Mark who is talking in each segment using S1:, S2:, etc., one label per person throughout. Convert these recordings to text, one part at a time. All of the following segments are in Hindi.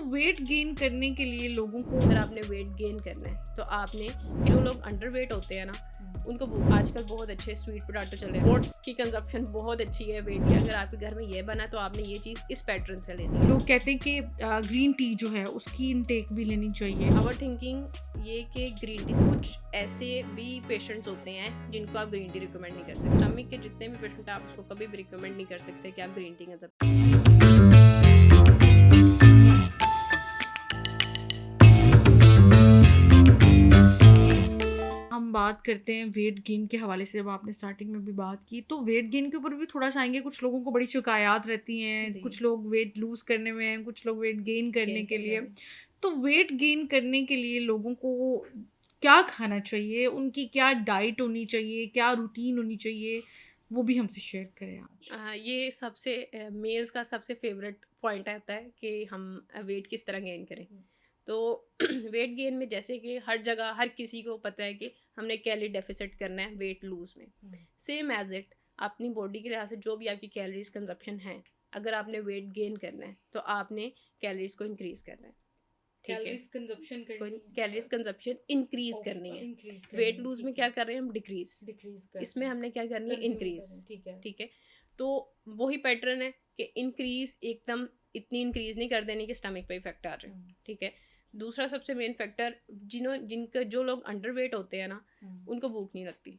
S1: वेट गेन करने के लिए लोगों को
S2: अगर आपने वेट गेन करना है तो आपने जो लोग अंडरवेट होते हैं ना उनको आजकल बहुत अच्छे स्वीट पोटैटो चले हैं। ओट्स की कंजप्शन बहुत अच्छी है वेट की। अगर आपके घर में ये बना तो आपने ये चीज़ इस पैटर्न से लेनी है।
S1: लोग कहते हैं कि ग्रीन टी जो है उसकी इनटेक भी लेनी चाहिए।
S2: आवर थिंकिंग ये कि ग्रीन टी, कुछ ऐसे भी पेशेंट्स होते हैं जिनको आप ग्रीन टी रिकमेंड नहीं कर सकते। स्टमक के जितने भी पेशेंट हैं आप उसको कभी भी रिकमेंड नहीं कर सकते कि आप ग्रीन टी कंजप्ट।
S1: हम बात करते हैं वेट गेन के हवाले से। जब आपने स्टार्टिंग में भी बात की तो वेट गेन के ऊपर भी थोड़ा सा आएंगे। कुछ लोगों को बड़ी शिकायत रहती हैं, कुछ लोग वेट लूज करने में हैं, कुछ लोग वेट गेन करने के लिए। तो वेट गेन करने के लिए लोगों को क्या खाना चाहिए, उनकी क्या डाइट होनी चाहिए, क्या रूटीन होनी चाहिए, वो भी हमसे शेयर करें आज।
S2: ये सबसे मेल्स का सबसे फेवरेट पॉइंट आता है कि हम वेट किस तरह गेन करें। तो वेट गेन में जैसे कि हर जगह हर किसी को पता है कि हमने कैलोरी डेफिसिट करना है वेट लूज में। सेम एज इट अपनी बॉडी के लिहाज से जो भी आपकी कैलोरीज कंजप्शन है, अगर आपने वेट गेन करना है तो आपने कैलोरीज को इंक्रीज करना है। ठीक है, कैलोरीज कंजप्शन इंक्रीज करनी है। वेट लूज में क्या कर रहे हैं हम? डिक्रीज। इसमें हमने क्या करनी है? इंक्रीज। ठीक है, तो वही पैटर्न है कि इंक्रीज एकदम इतनी इंक्रीज नहीं कर देनी कि स्टमक पे इफेक्ट आ जाए। ठीक है, दूसरा सबसे मेन फैक्टर, जिनका जो लोग अंडरवेट होते हैं ना उनको भूख नहीं लगती।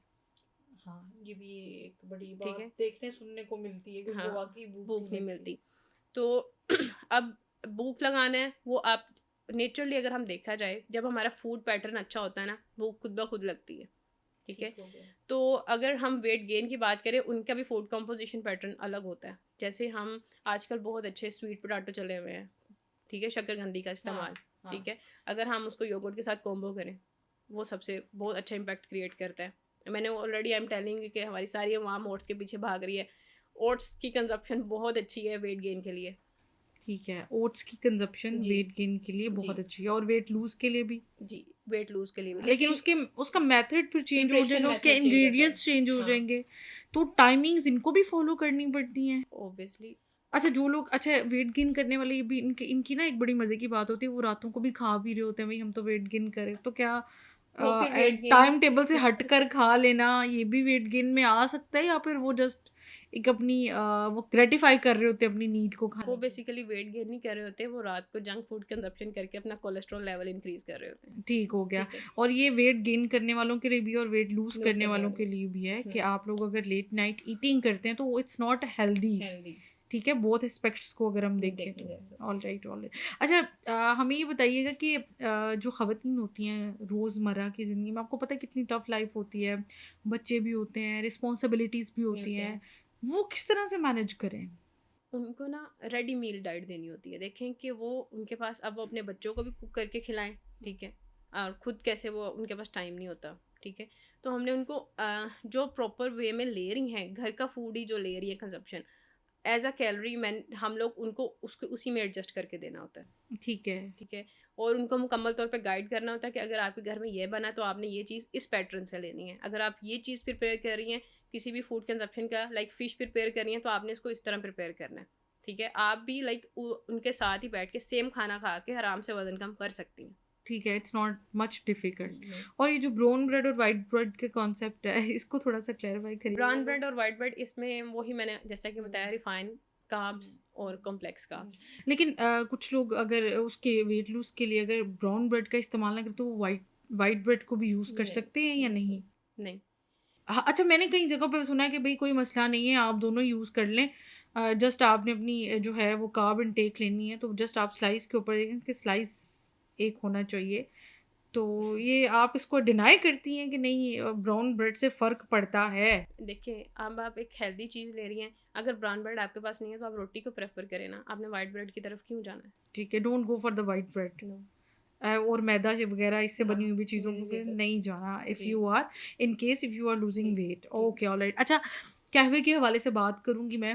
S1: हाँ, ये भी एक बड़ी बात देखने सुनने को मिलती है कि
S2: हाँ,
S1: वाकई
S2: भूख नहीं मिलती। तो अब भूख लगाना है वो आप नेचुरली, अगर हम देखा जाए जब हमारा फूड पैटर्न अच्छा होता है ना भूख खुद ब खुद लगती है। ठीक है, तो अगर हम वेट गेन की बात करें उनका भी फूड कंपोजिशन पैटर्न अलग होता है। जैसे हम आजकल बहुत अच्छे स्वीट पोटैटो चले हुए हैं। ठीक है, शक्करकंदी का इस्तेमाल। ठीक है, अगर हम उसको योगर्ट के साथ कॉम्बो करें वो सबसे बहुत अच्छा इम्पैक्ट क्रिएट करता है। मैंने ऑलरेडी आई एम टेलिंग कि हमारी सारी माम ओट्स के पीछे भाग रही है। ओट्स की कंजप्शन बहुत अच्छी है वेट गेन के लिए।
S1: ठीक है, ओट्स की कंजप्शन वेट गेन के लिए बहुत अच्छी है और वेट लूज के लिए भी।
S2: जी, वेट लूज के लिए भी,
S1: लेकिन उसका मेथड फिर चेंज हो जाएगा, उसके इंग्रेडिएंट्स चेंज हो जाएंगे, तो टाइमिंग्स इनको भी फॉलो करनी पड़ती हैं
S2: ऑब्वियसली।
S1: अच्छा, जो लोग वेट गेन करने वाले ये भी इनकी ना एक बड़ी मजे की बात होती है, वो रातों को भी खा भी रहे होते हैं भाई हम तो वेट गेन करें। तो क्या टाइम टेबल से हट कर खा लेना ये भी वेट गेन में आ सकता है, या फिर वो जस्ट एक अपनी वो ग्रेटिफाई कर रहे होते हैं अपनी नीड को खाने?
S2: वो बेसिकली वेट गेन नहीं कर रहे होते, वो रात को जंक फूड कंजप्शन करके अपना कोलेस्ट्रॉल लेवल इंक्रीज कर रहे होते हैं।
S1: ठीक हो गया। और ये वेट गेन करने वालों के लिए भी और वेट लूज करने वालों के लिए भी है कि आप लोग अगर लेट नाइट ईटिंग करते हैं तो इट्स नॉट हेल्दी। ठीक है, बोथ एस्पेक्ट्स को अगर हम देखें तो ऑल राइट। अच्छा, हमें ये बताइएगा कि जो ख़वातीन होती हैं रोज़मर्रा की ज़िंदगी में, आपको पता है कितनी टफ लाइफ होती है, बच्चे भी होते हैं, रिस्पॉन्सिबिलिटीज़ भी होती हैं, वो किस तरह से मैनेज करें?
S2: उनको ना रेडी मील डाइट देनी होती है। देखें कि वो उनके पास, अब वो अपने बच्चों को भी कुक करके खिलाएं। ठीक है, और खुद कैसे, वो उनके पास टाइम नहीं होता। ठीक है, तो हमने उनको जो प्रॉपर वे में ले रही हैं घर का फूड ही जो ले रही है consumption as a calorie man, हम लोग उनको उसको उसी में एडजस्ट करके देना होता है।
S1: ठीक है।
S2: ठीक है, और उनको मुकम्मल तौर पे गाइड करना होता है कि अगर आपके घर में ये बना है तो आपने ये चीज़ इस पैटर्न से लेनी है। अगर आप ये चीज़ प्रिपेयर कर रही हैं किसी भी फूड कंजप्शन का, लाइक फ़िश प्रिपेयर कर रही हैं, तो आपने इसको इस तरह प्रिपेयर करना है। ठीक है, आप भी लाइक उनके साथ ही बैठ के सेम खाना खा के आराम से वजन कम कर सकती हैं।
S1: ठीक है, इट्स नॉट मच डिफिकल्ट। और ये जो ब्राउन ब्रेड और वाइट ब्रेड के कॉन्सेप्ट है इसको थोड़ा सा क्लैरिफाई करिए।
S2: ब्राउन ब्रेड और वाइट ब्रेड, इसमें वही मैंने जैसा कि बताया, रिफाइन कार्ब्स और कॉम्प्लेक्स कार्ब्स।
S1: लेकिन कुछ लोग अगर उसके वेट लूज के लिए अगर ब्राउन ब्रेड का इस्तेमाल ना करें तो वो वाइट ब्रेड को भी यूज़ कर सकते हैं या नहीं?
S2: नहीं।
S1: हाँ, अच्छा, मैंने कई जगह पे सुना है कि भाई कोई मसला नहीं है, आप दोनों यूज़ कर लें, जस्ट आपने अपनी जो है वो कार्ब इनटेक लेनी है, तो जस्ट आप स्लाइस के ऊपर देखें कि स्लाइस एक होना चाहिए। तो ये आप इसको डिनाई करती हैं कि नहीं ब्राउन ब्रेड से फ़र्क पड़ता है?
S2: देखिए, अब आप एक हेल्दी चीज़ ले रही हैं, अगर ब्राउन ब्रेड आपके पास नहीं है तो आप रोटी को प्रेफर करें ना, आपने वाइट ब्रेड की तरफ क्यों जाना है?
S1: ठीक है, don't go for the white bread.
S2: No.
S1: और मैदा वगैरह इससे बनी हुई भी चीज़ों पे नहीं जाना if you are in case if you are losing weight. Okay, all right. अच्छा, कहवे के हवाले से बात करूँगी मैं।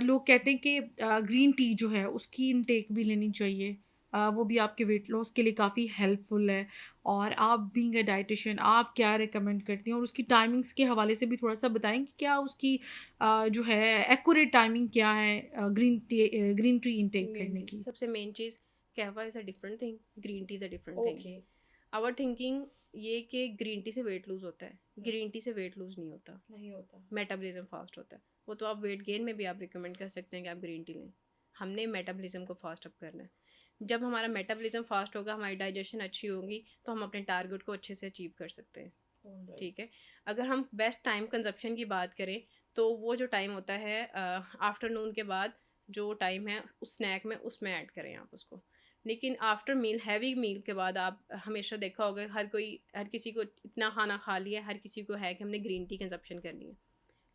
S1: लोग कहते हैं कि ग्रीन टी जो है उसकी इनटेक भी लेनी चाहिए, वो भी आपके वेट लॉस के लिए काफ़ी हेल्पफुल है। और आप बीइंग अ डाइटिशियन आप क्या रिकमेंड करती हैं, और उसकी टाइमिंग्स के हवाले से भी थोड़ा सा बताएं कि क्या उसकी जो है एक्यूरेट टाइमिंग क्या है ग्रीन टी इनटेक करने की?
S2: सबसे मेन चीज़ kahwa is a different thing, green tea is a different thing. Our thinking ये कि ग्रीन टी से वेट लूज़ होता है, ग्रीन टी से वेट लूज़ नहीं होता,
S1: नहीं होता।
S2: मेटाबॉलिज्म फास्ट होता है। वो तो आप वेट गेन में भी आप रिकमेंड कर सकते हैं कि आप ग्रीन टी लें। हमने मेटाबॉलिज्म को फास्ट अप करना है। जब हमारा मेटाबॉलिज्म फास्ट होगा, हमारी डाइजेशन अच्छी होगी, तो हम अपने टारगेट को अच्छे से अचीव कर सकते हैं। ठीक है। अगर हम बेस्ट टाइम कंजप्शन की बात करें, तो वो जो टाइम होता है आफ्टरनून के बाद जो टाइम है उस स्नैक में, उसमें ऐड करें आप उसको। लेकिन आफ्टर मील, हैवी मील के बाद आप हमेशा देखा होगा हर किसी को इतना खाना खा लिया, हर किसी को है कि हमने ग्रीन टी कंजप्शन करनी है।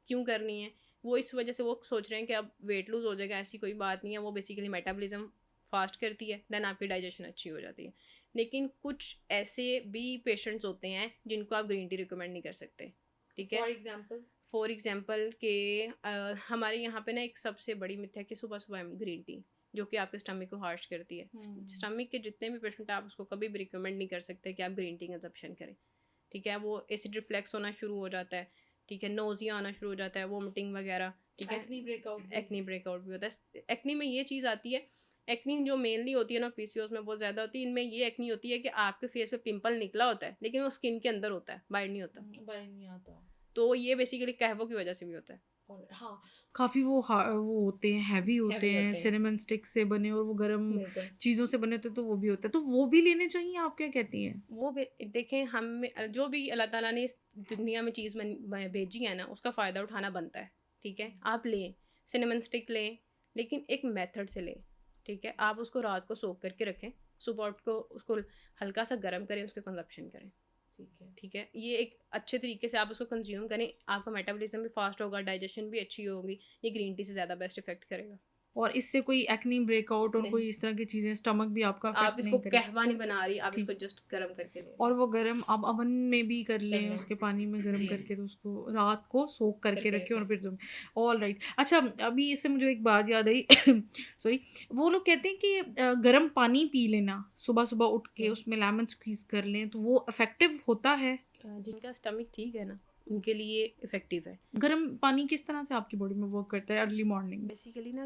S2: क्यों करनी है? वो इस वजह से वो सोच रहे हैं कि अब वेट लूज़ हो जाएगा, ऐसी कोई बात नहीं है। वो बेसिकली मेटाबॉलिज्म फास्ट करती है, देन आपकी डाइजेशन अच्छी हो जाती है। लेकिन कुछ ऐसे भी पेशेंट्स होते हैं जिनको आप ग्रीन टी रिकमेंड नहीं कर सकते। ठीक है।
S1: एग्जाम्पल।
S2: फॉर एग्जांपल के हमारे यहाँ पे ना एक सबसे बड़ी मिथ है कि सुबह सुबह ग्रीन टी, जो कि आपके स्टमक को हार्श करती है। स्टमक के जितने भी पेशेंट हैं, आप उसको कभी भी रिकमेंड नहीं कर सकते कि आप ग्रीन टी कंजप्शन करें। ठीक है। वो एसिड रिफ्लेक्स होना शुरू हो जाता है। ठीक है। नोजिया आना शुरू हो जाता है, वोमिटिंग वगैरह। ठीक है। एक्नी ब्रेकआउट भी होता है। एक्नी में ये चीज़ आती है, एक्नी जो मेनली होती है ना पीसीओएस में बहुत ज़्यादा होती है। इनमें ये एक्नी होती है कि आपके फेस पे पिंपल निकला होता है, लेकिन वो स्किन के अंदर होता है, बाहर नहीं होता।
S1: बाहर नहीं आता।
S2: तो ये बेसिकली कहवों की वजह से भी होता है।
S1: और हाँ, काफ़ी वो होते हैं, हैवी होते
S2: Heavy
S1: हैं,
S2: होते हैं।
S1: सिनेमन स्टिक से बने और वो गरम
S2: बिल्कुल।
S1: चीज़ों से बने होते हैं, तो वो भी होता है। तो वो भी लेने चाहिए, आप क्या कहती हैं?
S2: वो देखें, हम जो भी अल्लाह ताला ने इस दुनिया में चीज़ भेजी है ना, उसका फ़ायदा उठाना बनता है। ठीक है। आप लें, सिनेमन स्टिक लें, लेकिन एक मेथड से लें। ठीक है। आप उसको रात को सोख करके रखें, सुबह उठ को उसको हल्का सा गर्म करें, उसका कंजप्शन करें।
S1: ठीक है।
S2: ठीक है। ये एक अच्छे तरीके से आप उसको कंज्यूम करें, आपका मेटाबॉलिज्म भी फास्ट होगा, डाइजेशन भी अच्छी होगी। ये ग्रीन टी से ज़्यादा बेस्ट इफेक्ट करेगा।
S1: और इससे कोई एक्नी ब्रेकआउट और
S2: नहीं,
S1: कोई इस तरह की चीज़ें, स्टमक भी आपका
S2: आप
S1: अफेक्ट
S2: इसको
S1: नहीं करेगी?
S2: कहवा नहीं बना रही, आप
S1: ठीक।
S2: इसको जस्ट गर्म करके ले
S1: और
S2: रही
S1: वो गरम आप अवन में भी कर लें,
S2: लें।
S1: उसके पानी में गरम
S2: जी।
S1: करके, तो उसको रात को सोक करके
S2: करके
S1: रखें और
S2: रखें।
S1: फिर तुम। All right. अच्छा, अभी इससे मुझे एक बात याद आई सॉरी। वो लोग कहते हैं कि गरम पानी पी लेना सुबह सुबह उठ के, उसमें लेमन स्क्वीज कर लें, तो वो इफेक्टिव होता है?
S2: जिनका स्टमक ठीक है ना, उनके लिए इफ़ेक्टिव है।
S1: गरम पानी किस तरह से आपकी बॉडी में वर्क करता है अर्ली मॉर्निंग में?
S2: बेसिकली ना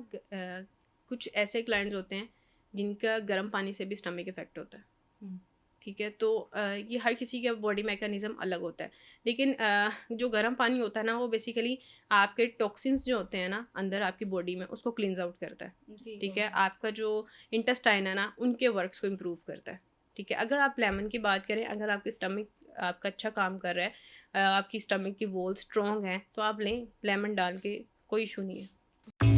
S2: कुछ ऐसे क्लाइंट्स होते हैं जिनका गर्म पानी से भी स्टमक इफ़ेक्ट होता है।
S1: हम्म।
S2: ठीक है। तो ये हर किसी का बॉडी मैकेनिज़्म अलग होता है। लेकिन जो गर्म पानी होता है ना, वो बेसिकली आपके टॉक्सिन्स जो होते हैं ना अंदर आपकी बॉडी में, उसको क्लींस आउट करता है। ठीक है। आपका जो इंटेस्टाइन है ना, उनके वर्क्स को इम्प्रूव करता है। ठीक है। अगर आप लेमन की बात करें, अगर आपकी स्टमक आपका अच्छा काम कर रहा है, आपकी स्टमक की वॉल स्ट्रॉन्ग है, तो आप लें लेमन डाल के, कोई इशू नहीं है।